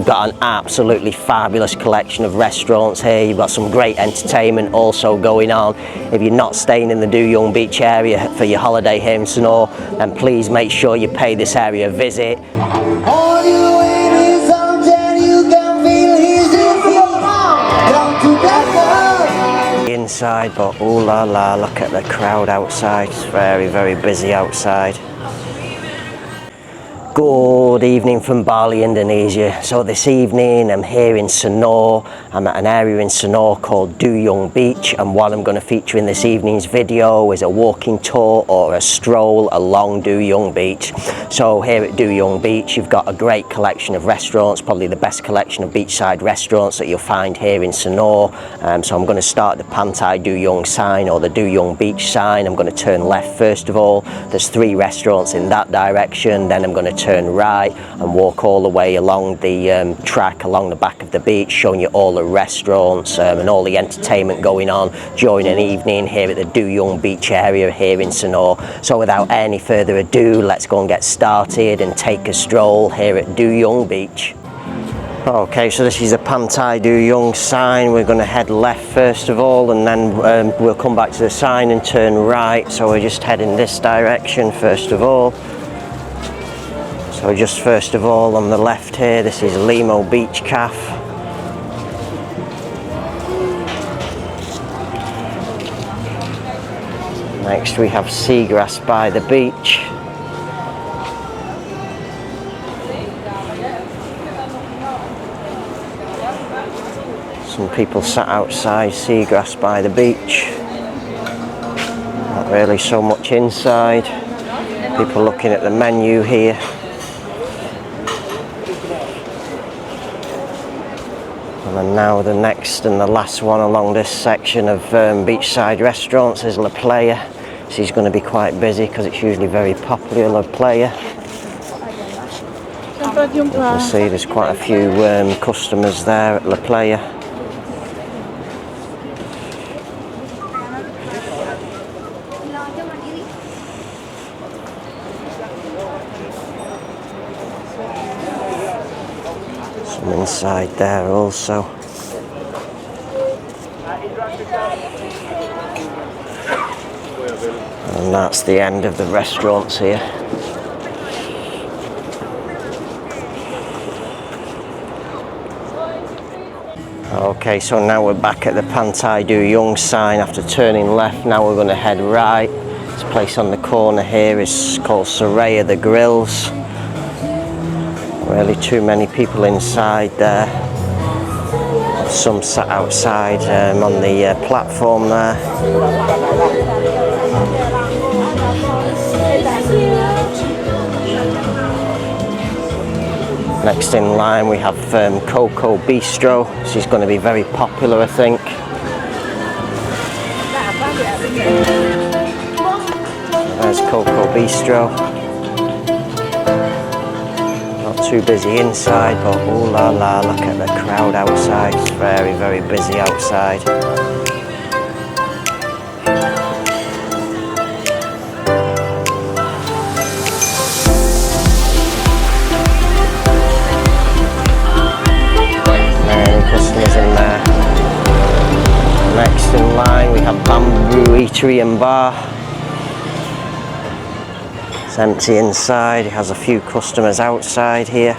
You've got an absolutely fabulous collection of restaurants here. You've got some great entertainment also going on. If you're not staying in the Duyung beach area for your holiday here in Sanur, then please make sure you pay this area a visit. All you in his arms and you can feel his defeat. Come together. Inside, but ooh la la, look at the crowd outside. It's very, very busy outside. Good evening from Bali, Indonesia. So this evening I'm here in Sanur. I'm at an area in Sanur called Duyung Beach, and what I'm going to feature in this evening's video is a walking tour or a stroll along Duyung Beach. So here at Duyung Beach you've got a great collection of restaurants, probably the best collection of beachside restaurants that you'll find here in Sanur. So I'm going to start the Pantai Duyung sign or the Duyung Beach sign. I'm going to turn left first of all. There's 3 restaurants in that direction. Then I'm going to turn right and walk all the way along the track along the back of the beach, showing you all the restaurants and all the entertainment going on during an evening here at the Duyung Beach area here in Sanur. So without any further ado, let's go and get started and take a stroll here at Duyung Beach. Okay, so this is a Pantai Duyung sign. We're going to head left first of all, and then we'll come back to the sign and turn right. So we're just heading this direction first of all. So just first of all on the left here, this is Lemo Beach Cafe. Next we have Seagrass by the beach. Some people sat outside Seagrass by the beach. Not really so much inside. People looking at the menu here. And then now the next and the last one along this section of beachside restaurants is La Playa. This is going to be quite busy because it's usually very popular, La Playa. You can see there's quite a few customers there at La Playa. Some inside there also. And that's the end of the restaurants here. Okay, so now we're back at the Pantai Duyung sign after turning left. Now we're going to head right. This place on the corner here is called Suraya the Grills. Really too many people inside there. Some sat outside on the platform there. Next in line we have Coco Bistro. This is going to be very popular, I think. There's Coco Bistro. Not too busy inside, but ooh la la, look at the crowd outside. It's very, very busy outside. Customers in there. Next in line we have Bamboo Eatery and Bar. It's empty inside. It has a few customers outside here.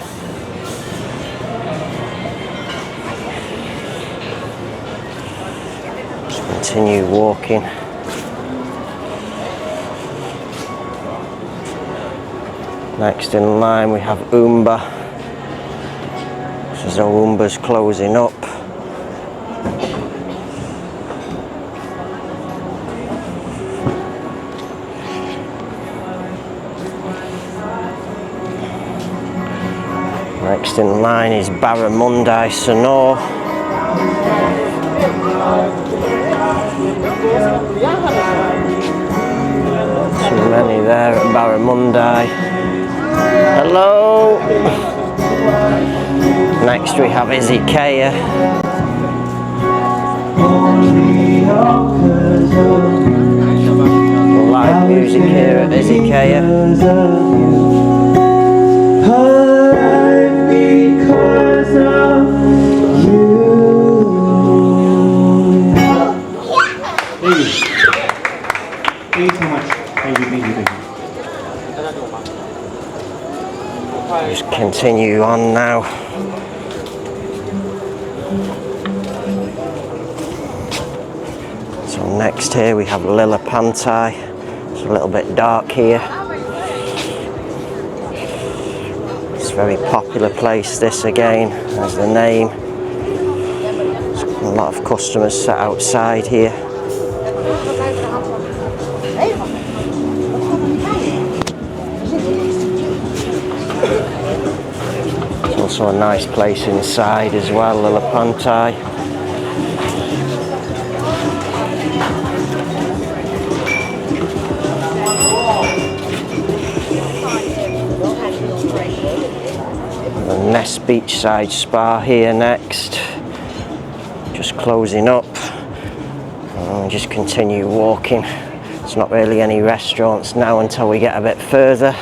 Just continue walking. Next in line we have Oomba. So Oomba's closing up. Next in line is Barramundi Sanur. Too many there at Barramundi. Hello! Next we have Izakaya. Live music here at Izakaya. Thank you so much. Thank you. Just continue on now. So next here we have Lilla Pantai. It's a little bit dark here. It's a very popular place, this again, as the name. There's a lot of customers sat outside here. It's also a nice place inside as well, Lilla Pantai. The Nest Beachside Spa here next. Just closing up. And just continue walking. There's not really any restaurants now until we get a bit further.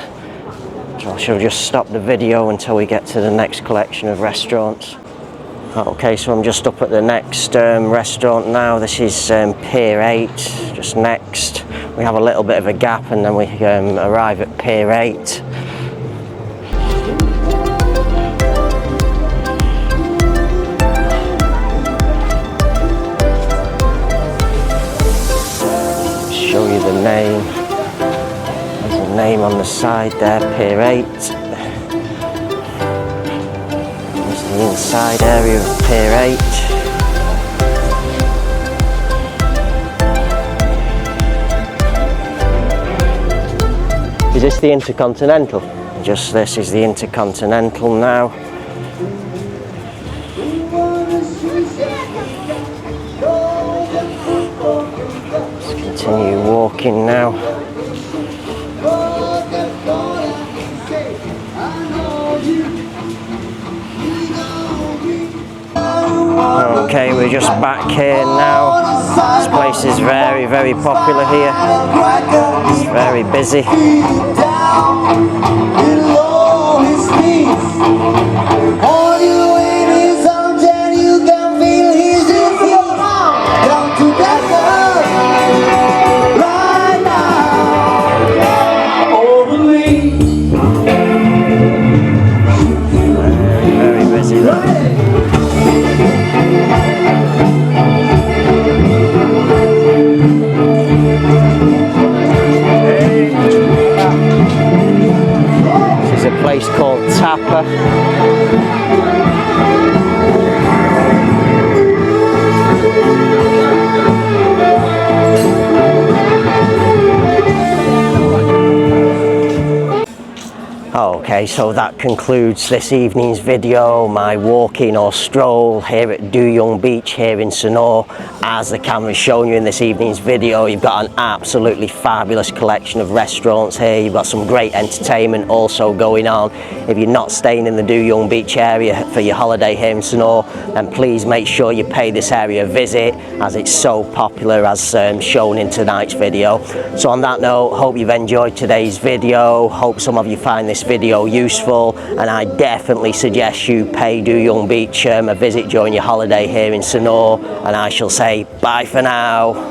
So I shall just stop the video until we get to the next collection of restaurants. Okay, so I'm just up at the next restaurant now. This is Pier 8, just next. We have a little bit of a gap and then we arrive at Pier 8. Show you the name. There's a name on the side there, Pier 8. There's the inside area of Pier 8. Is this the Intercontinental? Just this is the Intercontinental now. Continue walking now. Okay, we're just back here now. This place is very, very popular here. It's very busy. Very busy though. This is a place called Tapah. Okay, so that concludes this evening's video, my walking or stroll here at Duyung Beach here in Sanur. As the camera's shown you in this evening's video, you've got an absolutely fabulous collection of restaurants here. You've got some great entertainment also going on. If you're not staying in the Duyung Beach area for your holiday here in Sanur, then please make sure you pay this area a visit, as it's so popular as shown in tonight's video. So on that note, hope you've enjoyed today's video. Hope some of you find this video useful, and I definitely suggest you pay Duyung Beach a visit during your holiday here in Sanur, and I shall say bye for now.